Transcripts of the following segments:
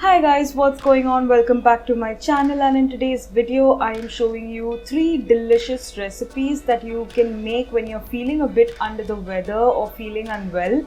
Hi guys, what's going on? Welcome back to my channel, and in today's video I am showing you 3 delicious recipes that you can make when you're feeling a bit under the weather or feeling unwell.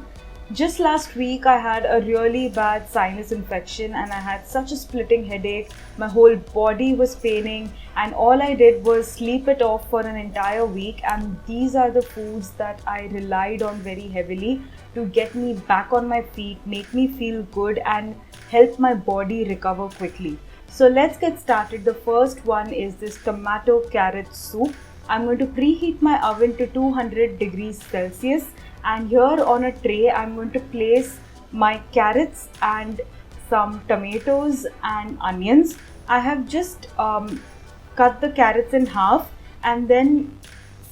Just last week I had a really bad sinus infection and I had such a splitting headache. My whole body was paining and all I did was sleep it off for an entire week, and these are the foods that I relied on very heavily to get me back on my feet, make me feel good and help my body recover quickly. So let's get started. The first one is this tomato carrot soup. I'm going to preheat my oven to 200 degrees Celsius, and here on a tray I'm going to place my carrots and some tomatoes and onions. I have just cut the carrots in half and then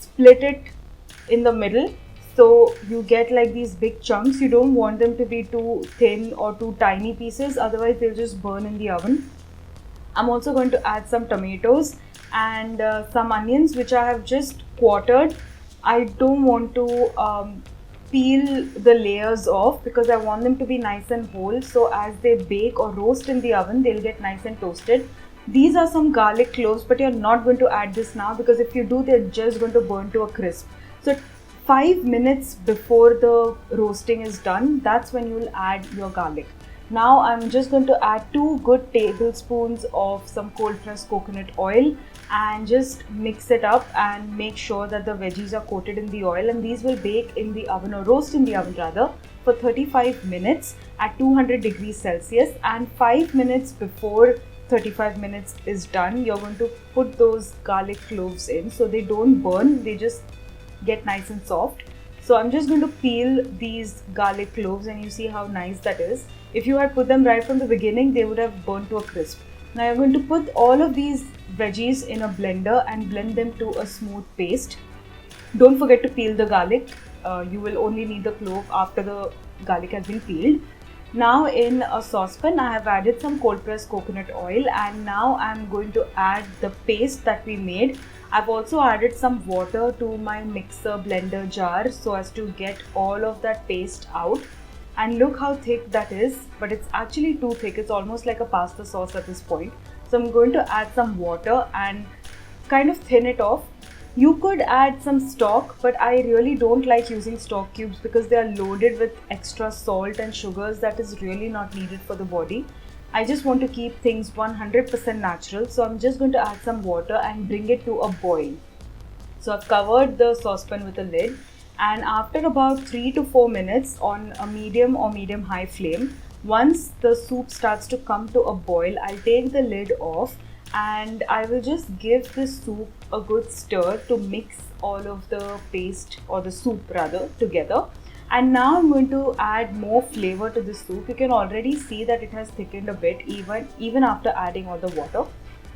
split it in the middle, so you get like these big chunks. You don't want them to be too thin or too tiny pieces, otherwise they'll just burn in the oven. I'm also going to add some tomatoes and some onions which I have just quartered. I don't want to peel the layers off because I want them to be nice and whole, so as they bake or roast in the oven they'll get nice and toasted. These are some garlic cloves, but you're not going to add this now because if you do, they're just going to burn to a crisp. So 5 minutes before the roasting is done, that's when you'll add your garlic. Now I'm just going to add 2 good tablespoons of some cold pressed coconut oil and just mix it up and make sure that the veggies are coated in the oil, and these will bake in the oven or roast in the oven rather for 35 minutes at 200 degrees Celsius. And 5 minutes before 35 minutes is done, you're going to put those garlic cloves in so they don't burn, they just get nice and soft. So I'm just going to peel these garlic cloves and you see how nice that is. If you had put them right from the beginning, they would have burnt to a crisp. Now you're going to put all of these veggies in a blender and blend them to a smooth paste. Don't forget to peel the garlic. You will only need the clove after the garlic has been peeled. Now in a saucepan I have added some cold pressed coconut oil, and now I'm going to add the paste that we made. I've also added some water to my mixer blender jar so as to get all of that paste out. And look how thick that is, but it's actually too thick. It's almost like a pasta sauce at this point. So I'm going to add some water and kind of thin it off. You could add some stock, but I really don't like using stock cubes because they are loaded with extra salt and sugars that is really not needed for the body. I just want to keep things 100% natural, so I'm just going to add some water and bring it to a boil. So I've covered the saucepan with a lid, and after about 3 to 4 minutes on a medium or medium high flame, once the soup starts to come to a boil, I'll take the lid off and I will just give this soup a good stir to mix all of the paste, or the soup rather, together. And now I'm going to add more flavor to the soup. You can already see that it has thickened a bit even after adding all the water.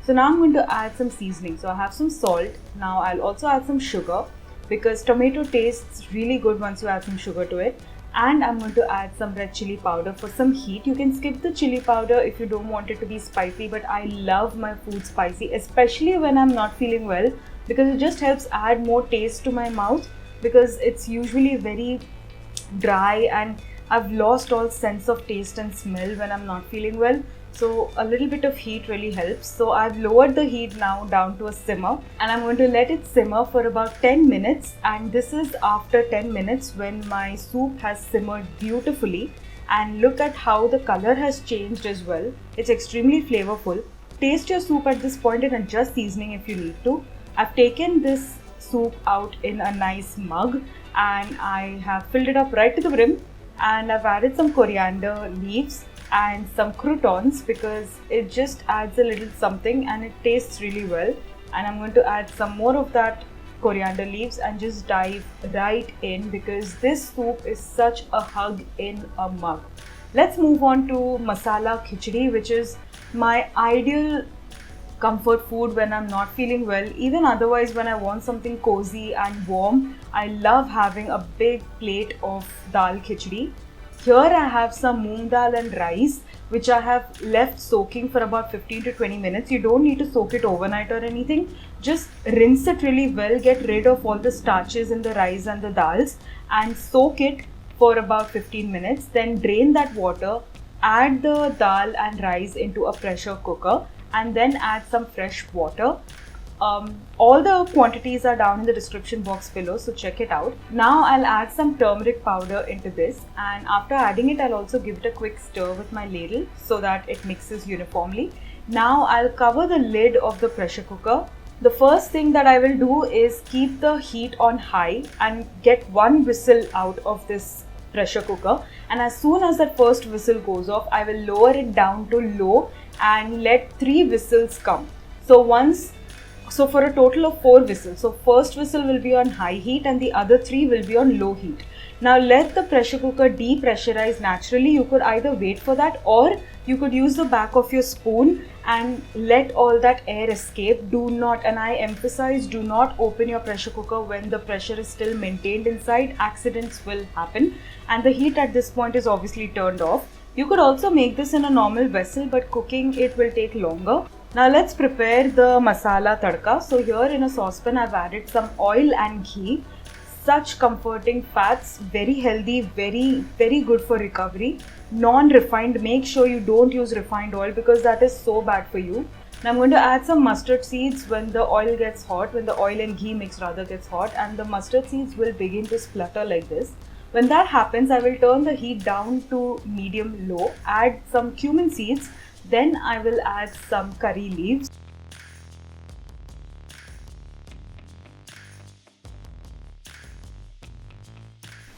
So now I'm going to add some seasoning. So I have some salt. Now I'll also add some sugar because tomato tastes really good once you add some sugar to it. And I'm going to add some red chili powder for some heat. You can skip the chili powder if you don't want it to be spicy, but I love my food spicy, especially when I'm not feeling well, because it just helps add more taste to my mouth, because it's usually very dry and I've lost all sense of taste and smell when I'm not feeling well. So a little bit of heat really helps. So I've lowered the heat now down to a simmer, and I'm going to let it simmer for about 10 minutes. And this is after 10 minutes when my soup has simmered beautifully. And look at how the color has changed as well. It's extremely flavorful. Taste your soup at this point and adjust seasoning if you need to. I've taken this soup out in a nice mug and I have filled it up right to the brim, and I've added some coriander leaves and some croutons because it just adds a little something and it tastes really well. And I'm going to add some more of that coriander leaves and just dive right in because this soup is such a hug in a mug. Let's move on to Masala Khichdi, which is my ideal comfort food when I'm not feeling well. Even otherwise, when I want something cozy and warm, I love having a big plate of dal khichdi. Here I have some moong dal and rice which I have left soaking for about 15 to 20 minutes. You don't need to soak it overnight or anything. Just rinse it really well, get rid of all the starches in the rice and the dals and soak it for about 15 minutes. Then drain that water, add the dal and rice into a pressure cooker and then add some fresh water. All the quantities are down in the description box below, so check it out. Now I'll add some turmeric powder into this, and after adding it I'll also give it a quick stir with my ladle so that it mixes uniformly. Now I'll cover the lid of the pressure cooker. The first thing that I will do is keep the heat on high and get one whistle out of this pressure cooker, and as soon as that first whistle goes off I will lower it down to low and let 3 whistles come. So for a total of 4 whistles. So first whistle will be on high heat and the other 3 will be on low heat. Now let the pressure cooker depressurize naturally. You could either wait for that or you could use the back of your spoon and let all that air escape. Do not, and I emphasize, do not open your pressure cooker when the pressure is still maintained inside. Accidents will happen and the heat at this point is obviously turned off. You could also make this in a normal vessel, but cooking it will take longer. Now let's prepare the masala tadka. So here in a saucepan I've added some oil and ghee. Such comforting fats, very healthy, very good for recovery. Non-refined, make sure you don't use refined oil because that is so bad for you. Now I'm going to add some mustard seeds when the oil gets hot, when the oil and ghee mix rather gets hot, and the mustard seeds will begin to splutter like this. When that happens, I will turn the heat down to medium-low, add some cumin seeds, then I will add some curry leaves.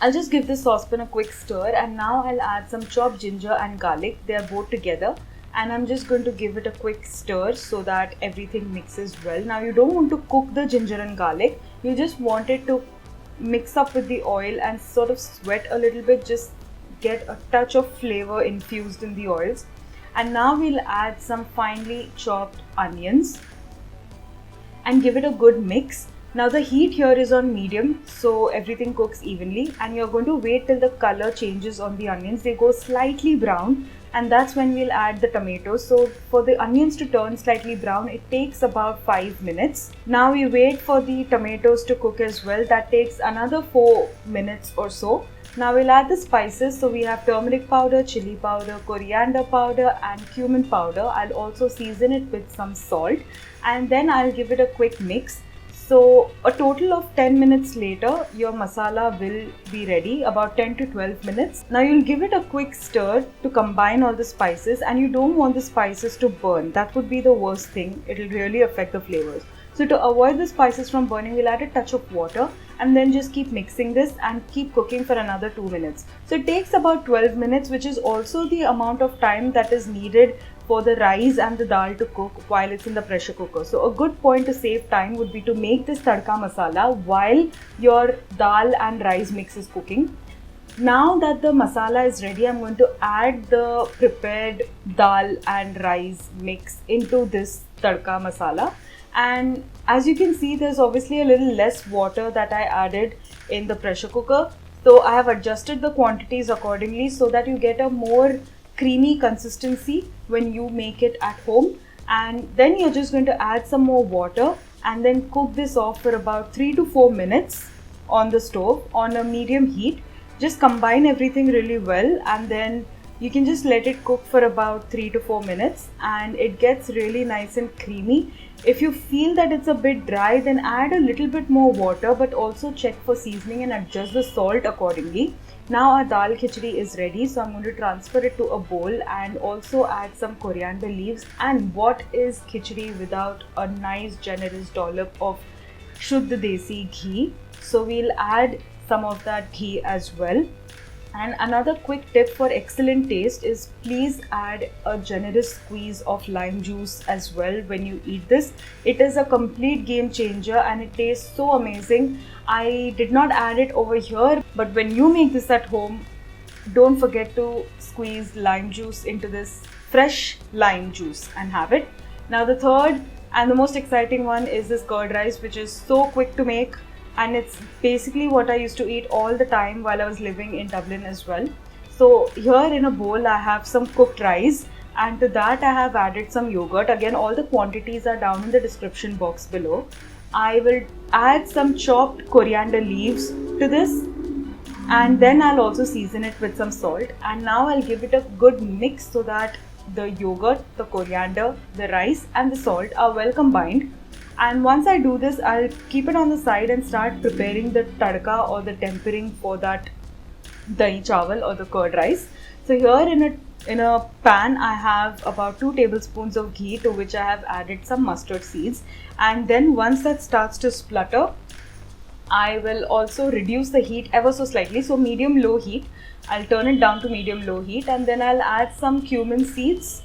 I'll just give this saucepan a quick stir, and now I'll add some chopped ginger and garlic. They are both together, and I'm just going to give it a quick stir so that everything mixes well. Now you don't want to cook the ginger and garlic, you just want it to mix up with the oil and sort of sweat a little bit, just get a touch of flavor infused in the oils. And now we'll add some finely chopped onions and give it a good mix. Now the heat here is on medium, so everything cooks evenly, and you're going to wait till the color changes on the onions. They go slightly brown, and that's when we'll add the tomatoes. So for the onions to turn slightly brown, it takes about 5 minutes. Now we wait for the tomatoes to cook as well. That takes another 4 minutes or so. Now we'll add the spices. So we have turmeric powder, chilli powder, coriander powder and cumin powder. I'll also season it with some salt, and then I'll give it a quick mix. So a total of 10 minutes later, your masala will be ready, about 10 to 12 minutes. Now you'll give it a quick stir to combine all the spices, and you don't want the spices to burn. That would be the worst thing. It'll really affect the flavors. So to avoid the spices from burning, we'll add a touch of water and then just keep mixing this and keep cooking for another 2 minutes. So it takes about 12 minutes, which is also the amount of time that is needed for the rice and the dal to cook while it's in the pressure cooker. So a good point to save time would be to make this tadka masala while your dal and rice mix is cooking. Now that the masala is ready, I'm going to add the prepared dal and rice mix into this tadka masala. And as you can see, there's obviously a little less water that I added in the pressure cooker. So I have adjusted the quantities accordingly so that you get a more creamy consistency when you make it at home. And then you're just going to add some more water and then cook this off for about 3 to 4 minutes on the stove on a medium heat. Just combine everything really well, and then you can just let it cook for about 3 to 4 minutes and it gets really nice and creamy. If you feel that it's a bit dry, then add a little bit more water, but also check for seasoning and adjust the salt accordingly. Now our dal khichdi is ready, so I'm going to transfer it to a bowl and also add some coriander leaves. And what is khichdi without a nice generous dollop of Shuddh Desi ghee? So we'll add some of that ghee as well. And another quick tip for excellent taste is please add a generous squeeze of lime juice as well when you eat this. It is a complete game changer and it tastes so amazing. I did not add it over here, but when you make this at home, don't forget to squeeze lime juice into this fresh lime juice and have it. Now the third and the most exciting one is this curd rice, which is so quick to make. And it's basically what I used to eat all the time while I was living in Dublin as well. So here in a bowl I have some cooked rice, and to that I have added some yogurt. Again, all the quantities are down in the description box below. I will add some chopped coriander leaves to this. and then I'll also season it with some salt, and now I'll give it a good mix so that the yogurt, the coriander, the rice and the salt are well combined. And once I do this, I'll keep it on the side and start preparing the tadka or the tempering for that dahi chawal or the curd rice. So here in a pan I have about 2 tablespoons of ghee, to which I have added some mustard seeds, and then once that starts to splutter, I will also reduce the heat ever so slightly, so medium low heat. I'll turn it down to medium low heat, and then I'll add some cumin seeds,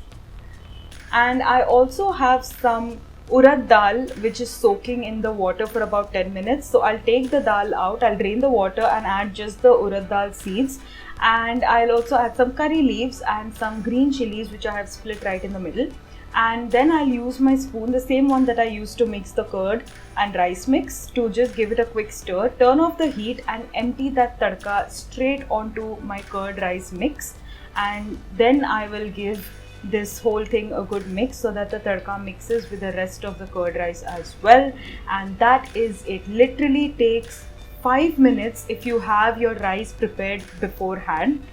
and I also have some urad dal which is soaking in the water for about 10 minutes. So I'll take the dal out, I'll drain the water and add just the urad dal seeds, and I'll also add some curry leaves and some green chilies which I have split right in the middle. And then I'll use my spoon, the same one that I used to mix the curd and rice mix, to just give it a quick stir, turn off the heat and empty that tadka straight onto my curd rice mix. And then I will give this whole thing a good mix so that the tadka mixes with the rest of the curd rice as well. And that is it. Literally takes 5 minutes if you have your rice prepared beforehand.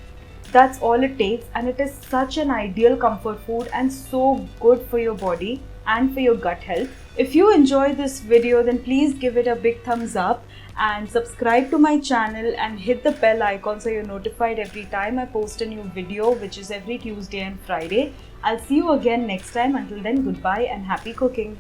That's all it takes, and it is such an ideal comfort food and so good for your body and for your gut health. If you enjoy this video, then please give it a big thumbs up and subscribe to my channel and hit the bell icon so you're notified every time I post a new video, which is every Tuesday and Friday. I'll see you again next time. Until then, goodbye and happy cooking.